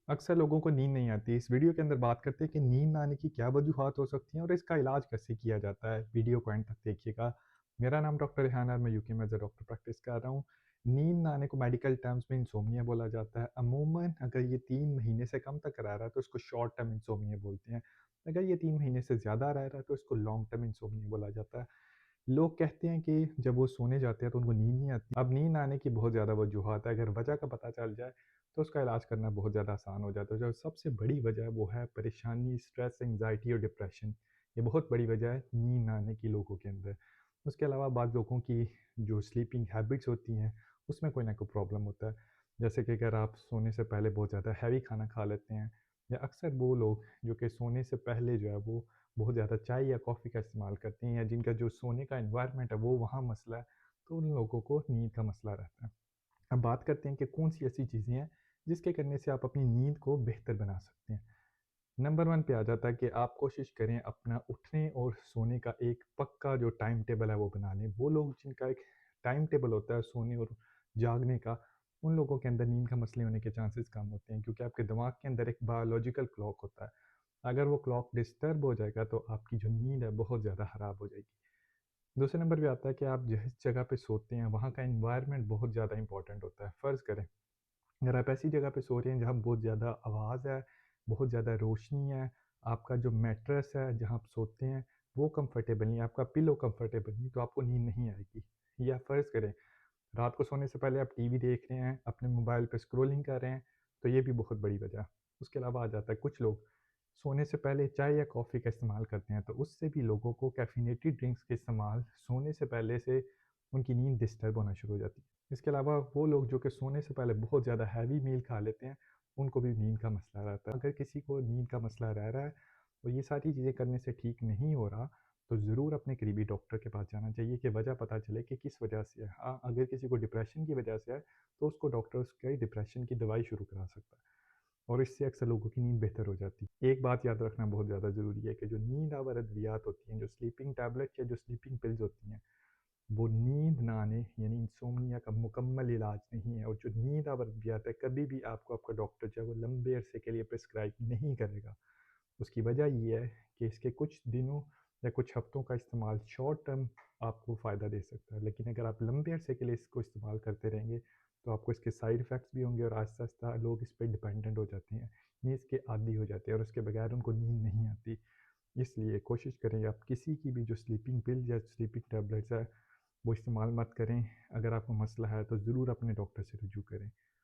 अक्सर लोगों को नींद नहीं आती। इस वीडियो के अंदर बात करते हैं कि नींद ना आने की क्या वजूहात हो सकती हैं और इसका इलाज कैसे किया जाता है। वीडियो को एंड तक देखिएगा। मेरा नाम डॉक्टर रेहान है, मैं यूके में एज अ डॉक्टर प्रैक्टिस कर रहा हूँ। नींद ना आने को मेडिकल टर्म्स में इंसोम्निया बोला जाता है। अमूमन अगर ये 3 महीने से कम तक रह रहा है तो इसको शॉर्ट टर्म इंसोम्निया बोलते हैं। अगर ये 3 महीने से ज़्यादा रह रहा है तो इसको लॉन्ग टर्म इंसोम्निया बोला जाता है। लोग कहते हैं कि जब वो सोने जाते हैं तो उनको नींद नहीं आती। अब नींद आने की बहुत ज़्यादा वजूहात है, अगर वजह का पता चल जाए तो उसका इलाज करना बहुत ज़्यादा आसान हो जाता है। जो सबसे बड़ी वजह है वो है परेशानी, स्ट्रेस, एंग्जायटी और डिप्रेशन। ये बहुत बड़ी वजह है नींद ना आने की लोगों के अंदर। उसके अलावा बाद लोगों की जो स्लीपिंग हैबिट्स होती हैं उसमें कोई ना कोई प्रॉब्लम होता है। जैसे कि अगर आप सोने से पहले बहुत ज़्यादा हैवी खाना खा लेते हैं, या अक्सर वो लोग जो कि सोने से पहले जो है वो बहुत ज़्यादा चाय या कॉफ़ी का इस्तेमाल करते हैं, या जिनका जो सोने का एनवायरनमेंट है वो वहाँ मसला है, तो उन लोगों को नींद का मसला रहता है। अब बात करते हैं कि कौन-सी ऐसी चीज़ें हैं जिसके करने से आप अपनी नींद को बेहतर बना सकते हैं। नंबर 1 पे आ जाता है कि आप कोशिश करें अपना उठने और सोने का एक पक्का जो टाइम टेबल है वो बना लें। वो लोग जिनका एक टाइम टेबल होता है सोने और जागने का, उन लोगों के अंदर नींद का मसले होने के चांसेस कम होते हैं, क्योंकि आपके दिमाग के अंदर एक बायोलॉजिकल क्लॉक होता है। अगर वो क्लॉक डिस्टर्ब हो जाएगा तो आपकी जो नींद है बहुत ज़्यादा ख़राब हो जाएगी। दूसरे नंबर पे आता है कि आप जिस जगह पे सोते हैं वहाँ का एनवायरनमेंट बहुत ज़्यादा इंपॉर्टेंट होता है। फ़र्ज़ करें अगर आप ऐसी जगह पे सो रहे हैं जहाँ बहुत ज़्यादा आवाज़ है, बहुत ज़्यादा रोशनी है, आपका जो मैट्रेस है जहाँ आप सोते हैं वो कंफर्टेबल नहीं है, आपका पिलो कंफर्टेबल नहीं, तो आपको नींद नहीं आएगी। या फ़र्ज़ करें रात को सोने से पहले आप टीवी देख रहे हैं, अपने मोबाइल पे स्क्रॉलिंग कर रहे हैं, तो ये भी बहुत बड़ी वजह है। उसके अलावा आ जाता है कुछ लोग सोने से पहले चाय या कॉफ़ी का इस्तेमाल करते हैं, तो उससे भी लोगों को कैफ़ीनेटेड ड्रिंक्स के इस्तेमाल सोने से पहले से उनकी नींद डिस्टर्ब होना शुरू हो जाती है। इसके अलावा वो लोग जो कि सोने से पहले बहुत ज़्यादा हैवी मील खा लेते हैं, उनको भी नींद का मसला रहता है। अगर किसी को नींद का मसला रह रहा है और ये सारी चीज़ें करने से ठीक नहीं हो रहा, तो ज़रूर अपने करीबी डॉक्टर के पास जाना चाहिए कि वजह पता चले कि किस वजह से है। हाँ, अगर किसी को डिप्रेशन की वजह से है, तो उसको डॉक्टर उसके डिप्रेशन की दवाई शुरू करा सकता है और इससे अक्सर लोगों की नींद बेहतर हो जाती है। एक बात याद रखना बहुत ज़्यादा ज़रूरी है कि जो नींद आवर अद्वियात होती हैं, जो स्लीपिंग टैबलेट या जो स्लीपिंग पिल्स होती हैं, वो नींद ना आने यानी इंसोम्निया का मुकम्मल इलाज नहीं है। और जो नींद आवर अद्वियात है, कभी भी आपको आपका डॉक्टर जो है वो लंबे अरसे के लिए प्रिस्क्राइब नहीं करेगा। उसकी वजह ये है कि इसके कुछ दिनों या कुछ हफ्तों का इस्तेमाल शॉर्ट टर्म आपको फ़ायदा दे सकता है, लेकिन अगर आप लंबे अरसे के लिए इसको इस्तेमाल करते रहेंगे तो आपको इसके साइड इफ़ेक्ट्स भी होंगे और आहिस्ता आहिस्ता लोग इस पे डिपेंडेंट हो जाते हैं, यानी इसके आदी हो जाते हैं और उसके बगैर उनको नींद नहीं आती। इसलिए कोशिश करें आप किसी की भी जो स्लीपिंग पिल या स्लीपिंग टैबलेट्स है वो इस्तेमाल मत करें। अगर आपको मसला है तो ज़रूर अपने डॉक्टर से रुजू करें।